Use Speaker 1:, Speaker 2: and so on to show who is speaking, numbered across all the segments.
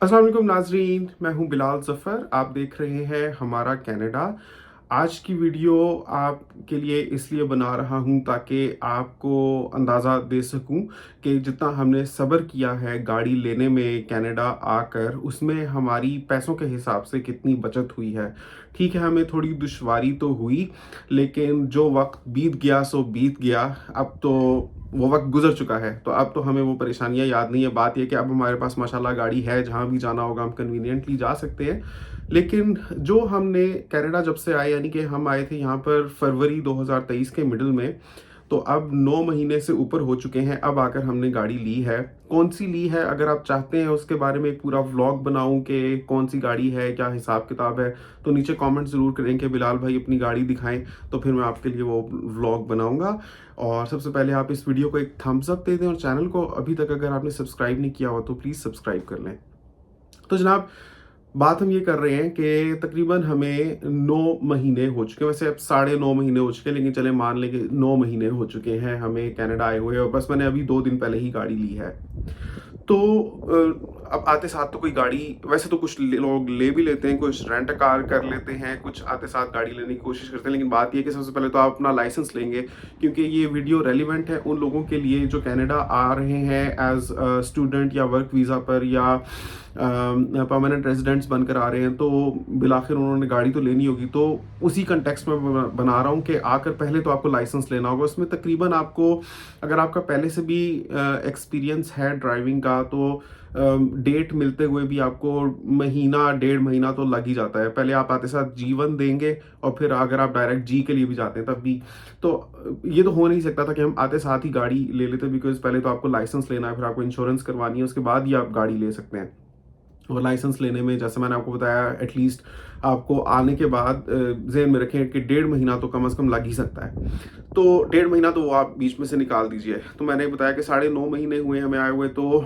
Speaker 1: अस्सलाम वालेकुम नाजरीन, मैं हूं बिलाल ज़फ़र। आप देख रहे हैं हमारा कनाडा। आज की वीडियो आपके लिए इसलिए बना रहा हूं ताकि आपको अंदाज़ा दे सकूं कि जितना हमने सब्र किया है गाड़ी लेने में कनाडा आकर, उसमें हमारी पैसों के हिसाब से कितनी बचत हुई है। ठीक है, हमें थोड़ी दुश्वारी तो हुई, लेकिन जो वक्त बीत गया सो बीत गया। अब तो वो वक्त गुजर चुका है, तो अब तो हमें वो परेशानियां याद नहीं है। बात यह कि अब हमारे पास माशाल्लाह गाड़ी है, जहां भी जाना होगा हम कन्वीनियंटली जा सकते हैं। लेकिन जो हमने कनाडा जब से आए, यानी कि हम आए थे यहाँ पर फरवरी 2023 के मिडल में, तो अब 9 महीने से ऊपर हो चुके हैं। अब आकर हमने गाड़ी ली है। कौन सी ली है, अगर आप चाहते हैं उसके बारे में एक पूरा व्लॉग बनाऊं कि कौन सी गाड़ी है, क्या हिसाब किताब है, तो नीचे कमेंट ज़रूर करें कि बिलाल भाई अपनी गाड़ी दिखाएं, तो फिर मैं आपके लिए वो व्लॉग बनाऊंगा। और सबसे पहले आप इस वीडियो को एक थम्स अप दे दें, और चैनल को अभी तक अगर आपने सब्सक्राइब नहीं किया हो तो प्लीज़ सब्सक्राइब कर लें। तो जनाब, बात हम ये कर रहे हैं कि तकरीबन हमें 9 महीने हो चुके हैं। वैसे अब साढ़े 9 महीने हो चुके हैं, लेकिन चले मान लें कि 9 महीने हो चुके हैं हमें कनाडा आए हुए, और बस मैंने अभी 2 दिन पहले ही गाड़ी ली है। तो अब आते साथ तो कोई गाड़ी, वैसे तो कुछ लोग ले भी लेते हैं, कुछ रेंट कार कर लेते हैं, कुछ आते साथ गाड़ी लेने की कोशिश करते हैं। लेकिन बात यह कि सबसे पहले तो आप अपना लाइसेंस लेंगे, क्योंकि ये वीडियो रेलिवेंट है उन लोगों के लिए जो कनाडा आ रहे हैं एज स्टूडेंट या वर्क वीज़ा पर, या परमानेंट रेजिडेंट्स बनकर आ रहे हैं। तो बिलाखिर उन्होंने गाड़ी तो लेनी होगी, तो उसी कंटेक्स्ट में बना रहा हूँ कि आकर पहले तो आपको लाइसेंस लेना होगा। उसमें तकरीबन आपको, अगर आपका पहले से भी एक्सपीरियंस है ड्राइविंग का, तो डेट मिलते हुए भी आपको महीना 1.5 महीना तो लग ही जाता है। पहले आप आते साथ G1 देंगे, और फिर अगर आप डायरेक्ट जी के लिए भी जाते हैं तब भी। तो ये तो हो नहीं सकता था कि हम आते साथ ही गाड़ी ले लेते, बिकॉज पहले तो आपको लाइसेंस लेना है, फिर आपको इंश्योरेंस करवानी है, उसके बाद ही आप गाड़ी ले सकते हैं। और लाइसेंस लेने में, जैसे मैंने आपको बताया, एटलीस्ट आपको आने के बाद जेहन में रखें कि 1.5 महीना तो कम से कम लग ही सकता है। तो 1.5 महीना तो वो आप बीच में से निकाल दीजिए। तो मैंने बताया कि 9.5 महीने हुए हमें आए हुए, तो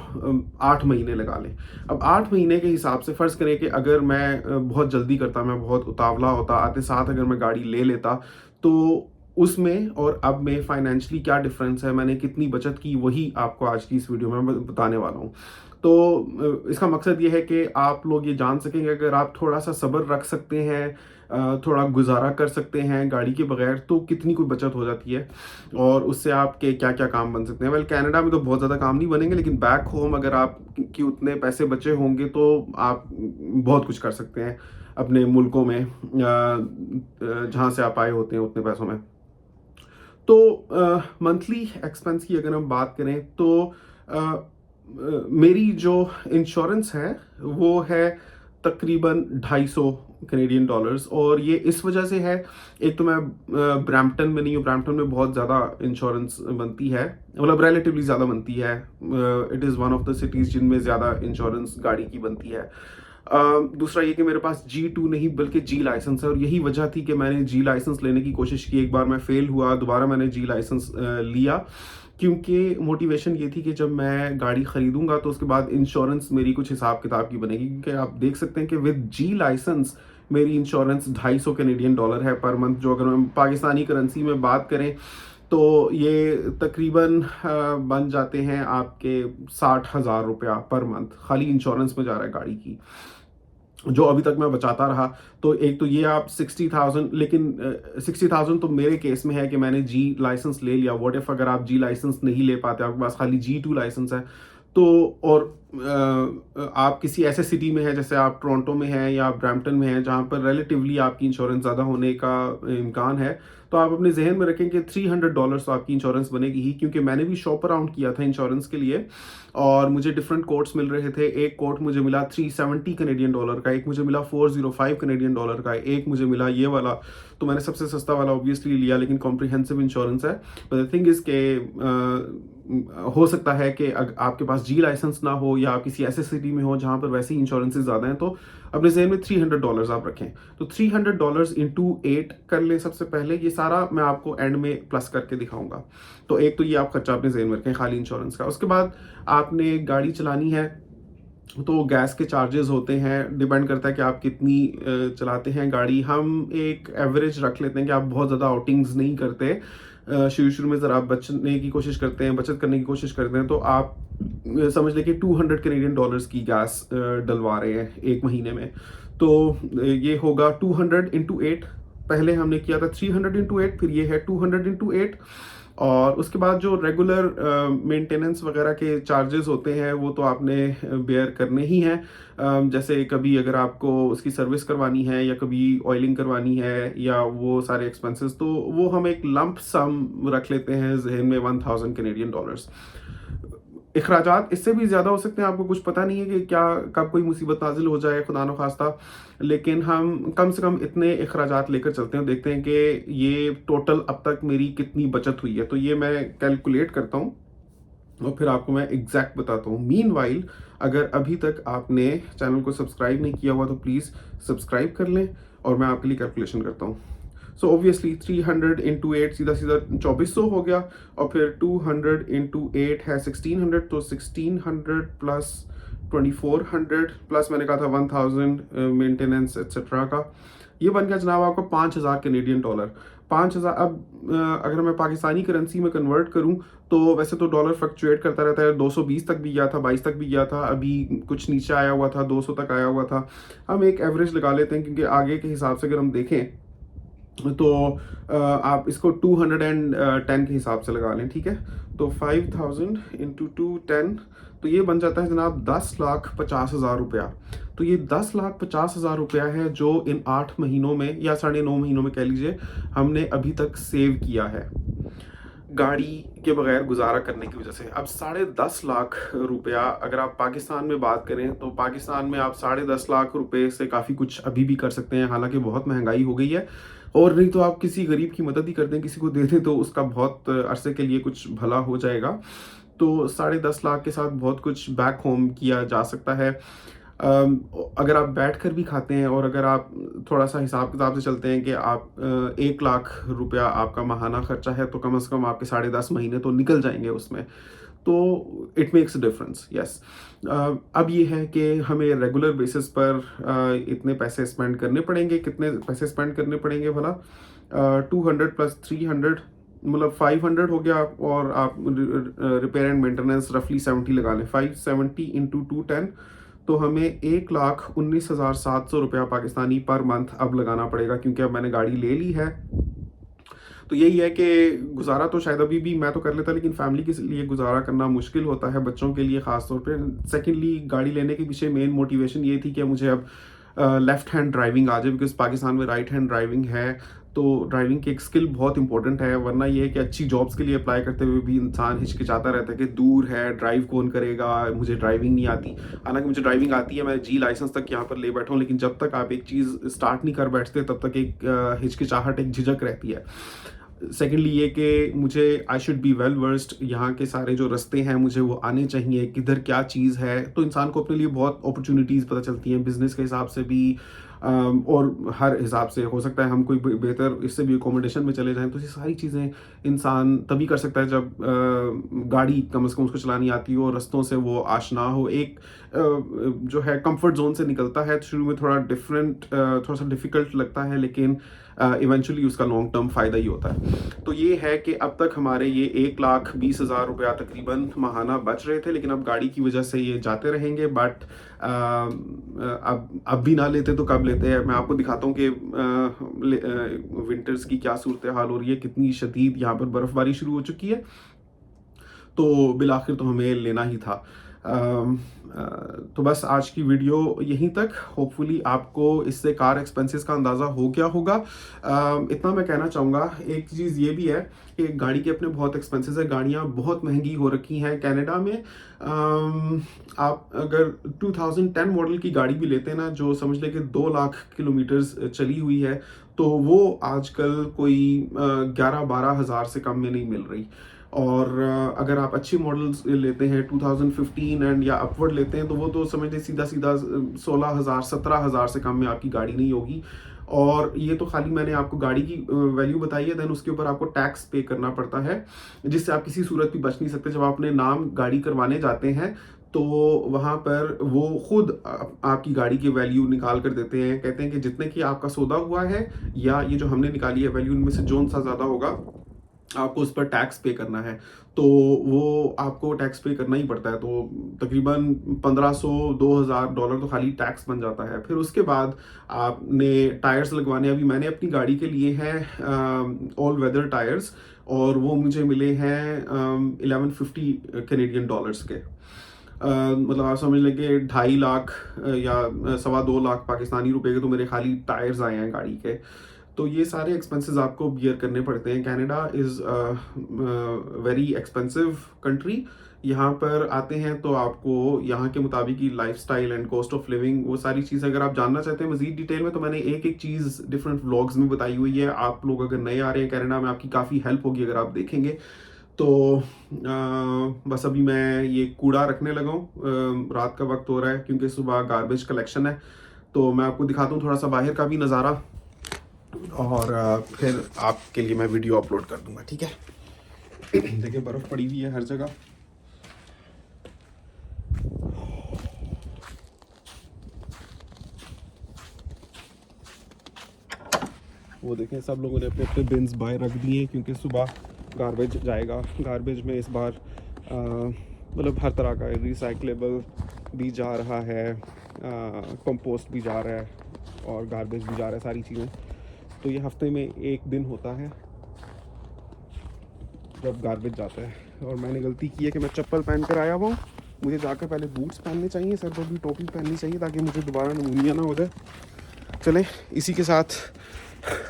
Speaker 1: 8 महीने लगा लें। अब 8 महीने के हिसाब से फ़र्ज़ करें कि अगर मैं बहुत जल्दी करता, मैं बहुत उतावला होता, आते साथ अगर मैं गाड़ी ले लेता, तो उसमें और अब में फाइनेंशियली क्या डिफरेंस है, मैंने कितनी बचत की, वही आपको आज की इस वीडियो में मैं बताने वाला हूँ। तो इसका मकसद ये है कि आप लोग ये जान सकेंगे, अगर आप थोड़ा सा सब्र रख सकते हैं, थोड़ा गुजारा कर सकते हैं गाड़ी के बगैर, तो कितनी कोई बचत हो जाती है, और उससे आपके क्या क्या काम बन सकते हैं। वेल, कनाडा में तो बहुत ज़्यादा काम नहीं बनेंगे, लेकिन बैक होम अगर आप कि उतने पैसे बचे होंगे, तो आप बहुत कुछ कर सकते हैं अपने मुल्कों में, जहाँ से आप आए होते हैं उतने पैसों में। तो मंथली एक्सपेंस की अगर हम बात करें, तो मेरी जो इंश्योरेंस है वो है तकरीबन 250 कनेडियन डॉलर्स। और ये इस वजह से है, एक तो मैं ब्रैम्पटन में नहीं हूँ। ब्रैम्पटन में बहुत ज़्यादा इंश्योरेंस बनती है, मतलब रिलेटिवली ज़्यादा बनती है। It is one of the cities जिनमें ज़्यादा इंश्योरेंस गाड़ी की बनती है। दूसरा ये कि मेरे पास G2 नहीं बल्कि G लाइसेंस है, और यही वजह थी कि मैंने G लाइसेंस लेने की कोशिश की। एक बार मैं फेल हुआ, दोबारा मैंने G लाइसेंस लिया, क्योंकि मोटिवेशन ये थी कि जब मैं गाड़ी खरीदूंगा तो उसके बाद इंश्योरेंस मेरी कुछ हिसाब किताब की बनेगी। क्योंकि आप देख सकते हैं कि विद G लाइसेंस मेरी इंश्योरेंस 250 कनेडियन डॉलर है पर मंथ। जो अगर हम पाकिस्तानी करेंसी में बात करें, तो ये तकरीबन बन जाते हैं आपके 60,000 रुपया पर मंथ, खाली इंश्योरेंस में जा रहा है गाड़ी की, जो अभी तक मैं बचाता रहा। तो एक तो ये आप 60,000, लेकिन 60,000 तो मेरे केस में है कि मैंने G लाइसेंस ले लिया। व्हाट इफ अगर आप G लाइसेंस नहीं ले पाते, आपके पास खाली G2 लाइसेंस है, तो और आप किसी ऐसे सिटी में है, जैसे आप टोरंटो में हैं या आप ब्रैम्पटन में हैं, जहाँ पर रिलेटिवली आपकी इंश्योरेंस ज़्यादा होने का इम्कान है, तो आप अपने जहन में रखें कि $300 तो आपकी इंश्योरेंस बनेगी ही। क्योंकि मैंने भी शॉप अराउंड किया था इंश्योरेंस के लिए, और मुझे डिफरेंट कोट्स मिल रहे थे। एक कोट मुझे मिला 370 कनेडियन डॉलर का, एक मुझे मिला 405 कनेडियन डॉलर का, एक मुझे मिला ये वाला। तो मैंने सबसे सस्ता वाला ऑब्वियसली लिया, लेकिन कॉम्प्रिहेंसिव इंश्योरेंस है। बट द थिंग इज के हो सकता है कि आपके पास G लाइसेंस ना हो, या आप किसी ऐसे सिटी में हो जहां पर वैसे ही इंश्योरेंसेज ज़्यादा हैं, तो अपने जेहन में $300 आप रखें। तो $300 इंटू 8 कर लें सबसे पहले। ये सारा मैं आपको एंड में प्लस करके दिखाऊंगा। तो एक तो ये आप खर्चा अपने जेहन में रखें खाली इंश्योरेंस का। उसके बाद आपने गाड़ी चलानी है, तो गैस के चार्जेस होते हैं, डिपेंड करता है कि आप कितनी चलाते हैं गाड़ी। हम एक एवरेज रख लेते हैं कि आप बहुत ज़्यादा आउटिंग्स नहीं करते, शुरू शुरू में ज़रा बचने की कोशिश करते हैं, बचत करने की कोशिश करते हैं, तो आप समझ लें कि 200 कैनेडियन डॉलर्स की गैस डलवा रहे हैं 1 महीने में। तो ये होगा 200 इंटू 8। पहले हमने किया था 300 इंटू 8, फिर ये है 200 इंटू 8। और उसके बाद जो रेगुलर मेंटेनेंस वगैरह के चार्जेस होते हैं वो तो आपने बेयर करने ही हैं। जैसे कभी अगर आपको उसकी सर्विस करवानी है या कभी ऑयलिंग करवानी है या वो सारे एक्सपेंसेस, तो वो हम एक लंप सम रख लेते हैं जहन में, 1000 कैनेडियन डॉलर्स। अखराजात इससे भी ज़्यादा हो सकते हैं, आपको कुछ पता नहीं है कि क्या कब कोई मुसीबत नाजिल हो जाए, खुदा न खास्ता। लेकिन हम कम से कम इतने अखराजात लेकर चलते हैं, देखते हैं कि ये टोटल अब तक मेरी कितनी बचत हुई है। तो ये मैं कैलकुलेट करता हूँ और फिर आपको मैं एग्जैक्ट बताता हूँ। मीनवाइल, अगर अभी तक आपने चैनल को सब्सक्राइब नहीं किया हुआ तो प्लीज़ सब्सक्राइब कर लें और मैं आपके लिए कैलकुलेशन करता हूँ। सो ऑब्वियसली 300 इंटू 8 सीधा सीधा 2400 हो गया, और फिर 200 इंटू 8 है 1600, तो 1600 प्लस 2400 प्लस मैंने कहा था 1000 मेंटेनेंस एक्सेट्रा का, ये बन गया जनाब आपको 5000 कैनेडियन डॉलर। 5000। अब अगर मैं पाकिस्तानी करेंसी में कन्वर्ट करूं तो वैसे तो डॉलर फ्लक्चुएट करता रहता है, 220 तक भी गया था, 22 तक भी गया था, अभी कुछ नीचे आया हुआ था, 200 तक आया हुआ था। हम एक एवरेज लगा लेते हैं क्योंकि आगे के हिसाब से अगर हम देखें तो आप इसको 210 के हिसाब से लगा लें, ठीक है। तो 5000 इंटू 210, तो ये बन जाता है जनाब 10,50,000 रुपया। तो ये 10,50,000 रुपया है जो इन 8 महीनों में या 9.5 महीनों में कह लीजिए हमने अभी तक सेव किया है गाड़ी के बगैर गुजारा करने की वजह से। अब 10.5 लाख रुपया अगर आप पाकिस्तान में बात करें तो पाकिस्तान में आप 10.5 लाख रुपए से काफ़ी कुछ अभी भी कर सकते हैं, हालांकि बहुत महंगाई हो गई है। और नहीं तो आप किसी गरीब की मदद ही कर दें, किसी को दे दें, तो उसका बहुत अरसे के लिए कुछ भला हो जाएगा। तो 10.5 लाख के साथ बहुत कुछ बैक होम किया जा सकता है। अगर आप बैठ कर भी खाते हैं और अगर आप थोड़ा सा हिसाब किताब से चलते हैं कि आप 1 लाख रुपया आपका माहाना खर्चा है, तो कम से कम आपके 10.5 महीने तो निकल जाएंगे उसमें। तो it makes a difference, yes. अब ये है कि हमें रेगुलर बेसिस पर इतने पैसे स्पेंड करने पड़ेंगे। कितने पैसे स्पेंड करने पड़ेंगे भला? 200 प्लस 300 मतलब 500 हो गया, और आप रिपेयर एंड मेंटेनेंस रफली 70 लगा लें। 570 इंटू 210, तो हमें 1,19,700 रुपया पाकिस्तानी पर मंथ अब लगाना पड़ेगा, क्योंकि अब मैंने गाड़ी ले ली है। तो यही है कि गुजारा तो शायद अभी भी मैं तो कर लेता, लेकिन फैमिली के लिए गुजारा करना मुश्किल होता है, बच्चों के लिए ख़ास तौर पे। सेकेंडली, गाड़ी लेने के पीछे मेन मोटिवेशन ये थी कि मुझे अब लेफ्ट हैंड ड्राइविंग आ जाए, बिकॉज पाकिस्तान में राइट हैंड ड्राइविंग है। तो ड्राइविंग की एक स्किल बहुत इंपॉर्टेंट है, वरना ये है कि अच्छी जॉब्स के लिए अप्लाई करते हुए भी इंसान हिचकिचाता रहता है कि दूर है, ड्राइव कौन करेगा, मुझे ड्राइविंग नहीं आती। हालांकि मुझे ड्राइविंग आती है, मैं जी लाइसेंस तक यहाँ पर ले बैठा हूँ, लेकिन जब तक आप एक चीज़ स्टार्ट नहीं कर बैठते तब तक एक हिचकिचाहट, एक झिझक रहती है। सेकेंडली ये कि मुझे I should be well versed, यहाँ के सारे जो रास्ते हैं मुझे वो आने चाहिए, किधर क्या चीज़ है। तो इंसान को अपने लिए बहुत अपॉर्चुनिटीज़ पता चलती हैं, बिजनेस के हिसाब से भी और हर हिसाब से। हो सकता है हम कोई बेहतर इससे भी अकोमोडेशन में चले जाएं, तो ये सारी चीज़ें इंसान तभी कर सकता है जब गाड़ी कम से कम उसको चलानी आती हो, रास्तों से वो आशना हो। एक जो है कंफर्ट जोन से निकलता है, शुरू में थोड़ा डिफरेंट, थोड़ा सा डिफिकल्ट लगता है, लेकिन इवेंचुअली उसका लॉन्ग टर्म फ़ायदा ही होता है। तो ये है कि अब तक हमारे ये 1,20,000 रुपया तकरीबन माहाना बच रहे थे, लेकिन अब गाड़ी की वजह से ये जाते रहेंगे। बट अब भी ना लेते तो कब लेते हैं। मैं आपको दिखाता हूँ कि विंटर्स की क्या सूरत हाल हो रही है, कितनी शदीद यहाँ पर बर्फ़बारी शुरू हो चुकी है। तो बिल आखिर तो हमें लेना ही था। तो बस आज की वीडियो यहीं तक। होपफुली आपको इससे कार एक्सपेंसेस का अंदाज़ा हो गया होगा। इतना मैं कहना चाहूँगा। एक चीज़ ये भी है कि गाड़ी के अपने बहुत एक्सपेंसेस है, गाड़ियाँ बहुत महंगी हो रखी हैं कनाडा में। आप अगर 2010 मॉडल की गाड़ी भी लेते हैं ना, जो समझ लें कि 2 लाख किलोमीटर्स चली हुई है, तो वो आजकल कोई 11-12 हज़ार से कम में नहीं मिल रही। और अगर आप अच्छी मॉडल्स लेते हैं 2015 एंड या अपवर्ड लेते हैं, तो वो तो समझ लें सीधा सीधा 16,000 17,000 से कम में आपकी गाड़ी नहीं होगी। और ये तो खाली मैंने आपको गाड़ी की वैल्यू बताई है, देन उसके ऊपर आपको टैक्स पे करना पड़ता है, जिससे आप किसी सूरत भी बच नहीं सकते। जब आप अपने नाम गाड़ी करवाने जाते हैं तो वहाँ पर वो खुद आपकी गाड़ी की वैल्यू निकाल कर देते हैं, कहते हैं कि जितने की आपका सौदा हुआ है या ये जो हमने निकाली है वैल्यू, इनमें से जोन सा ज़्यादा होगा आपको उस पर टैक्स पे करना है, तो वो आपको टैक्स पे करना ही पड़ता है। तो तकरीबन 1500-2000 डॉलर तो खाली टैक्स बन जाता है। फिर उसके बाद आपने टायर्स लगवाने, अभी मैंने अपनी गाड़ी के लिए हैं ऑल वेदर टायर्स, और वो मुझे मिले हैं 1150 कैनेडियन डॉलर्स के। मतलब आप समझ लें कि 2.5 लाख या 2.25 लाख पाकिस्तानी रुपए के तो मेरे खाली टायर्स आए हैं गाड़ी के। तो ये सारे एक्सपेंसेस आपको बियर करने पड़ते हैं। Canada is very expensive country. यहाँ पर आते हैं तो आपको यहाँ के मुताबिक की lifestyle and cost of living, वो सारी चीज़ें अगर आप जानना चाहते हैं मज़ीद डिटेल में, तो मैंने एक एक चीज़ डिफरेंट व्लॉग्स में बताई हुई है। आप लोग अगर नए आ रहे हैं कनाडा में, आपकी काफ़ी हेल्प होगी अगर आप देखेंगे। तो बस अभी मैं ये कूड़ा रखने लगा हूँ। रात का वक्त हो रहा है क्योंकि सुबह गार्बेज कलेक्शन है। तो मैं आपको दिखाता हूँ थोड़ा सा बाहर का भी नज़ारा, और फिर आपके लिए मैं वीडियो अपलोड कर दूंगा, ठीक है। देखिए बर्फ़ पड़ी हुई है हर जगह। वो देखें सब लोगों ने अपने अपने बिन्स बाहर रख दिए हैं क्योंकि सुबह गार्बेज जाएगा। गार्बेज में इस बार मतलब हर तरह का रिसाइक्लेबल भी जा रहा है, कंपोस्ट भी जा रहा है, और गार्बेज भी जा रहा है, सारी चीज़ें। तो ये हफ्ते में एक दिन होता है जब गार्बेज जाता है। और मैंने गलती की है कि मैं चप्पल पहन कर आया हुआ हूँ। मुझे जाकर पहले बूट्स पहनने चाहिए, सर पर भी टोपी पहननी चाहिए ताकि मुझे दोबारा नमूनिया ना हो जाए। चलें, इसी के साथ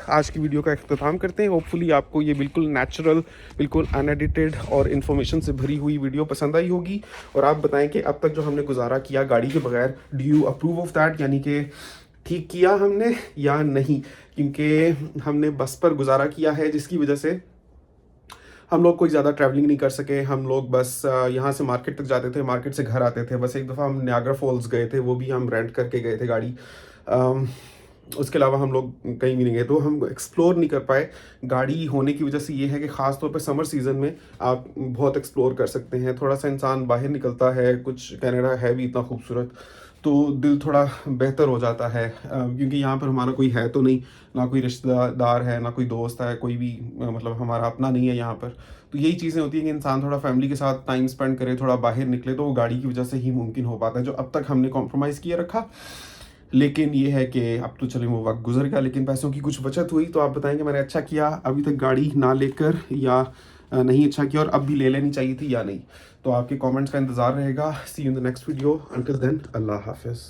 Speaker 1: आज की वीडियो का अख्ताम करते हैं। होपफुली आपको ये बिल्कुल नेचुरल, बिल्कुल अनएडिटेड और इन्फॉर्मेशन से भरी हुई वीडियो पसंद आई होगी। और आप बताएं कि अब तक जो हमने गुजारा किया गाड़ी के बगैर, do you approve of that, यानी कि ठीक किया हमने या नहीं। क्योंकि हमने बस पर गुजारा किया है जिसकी वजह से हम लोग कोई ज़्यादा ट्रैवलिंग नहीं कर सके। हम लोग बस यहाँ से मार्केट तक जाते थे, मार्केट से घर आते थे। बस एक दफ़ा हम नियाग्रा फॉल्स गए थे, वो भी हम रेंट करके गए थे गाड़ी। उसके अलावा हम लोग कहीं भी नहीं गए, तो हम एक्सप्लोर नहीं कर पाए। गाड़ी होने की वजह से ये है कि ख़ास तौर पे समर सीज़न में आप बहुत एक्सप्लोर कर सकते हैं। थोड़ा सा इंसान बाहर निकलता है, कुछ कनाडा है भी इतना खूबसूरत, तो दिल थोड़ा बेहतर हो जाता है। क्योंकि यहाँ पर हमारा कोई है तो नहीं, ना कोई रिश्तेदार है, ना कोई दोस्त है, कोई भी मतलब हमारा अपना नहीं है यहाँ पर। तो यही चीज़ें होती हैं कि इंसान थोड़ा फैमिली के साथ टाइम स्पेंड करे, थोड़ा बाहर निकले, तो वो गाड़ी की वजह से ही मुमकिन हो पाता है, जो अब तक हमने कॉम्प्रोमाइज़ किए रखा। लेकिन ये है कि अब तो चले वो वक्त गुजर गया, लेकिन पैसों की कुछ बचत हुई। तो आप बताएंगे मैंने अच्छा किया अभी तक गाड़ी ना लेकर, या नहीं अच्छा किया और अब भी ले लेनी चाहिए थी या नहीं। तो आपके कमेंट्स का इंतज़ार रहेगा। See you in the next video. Until then, अल्लाह हाफिज़।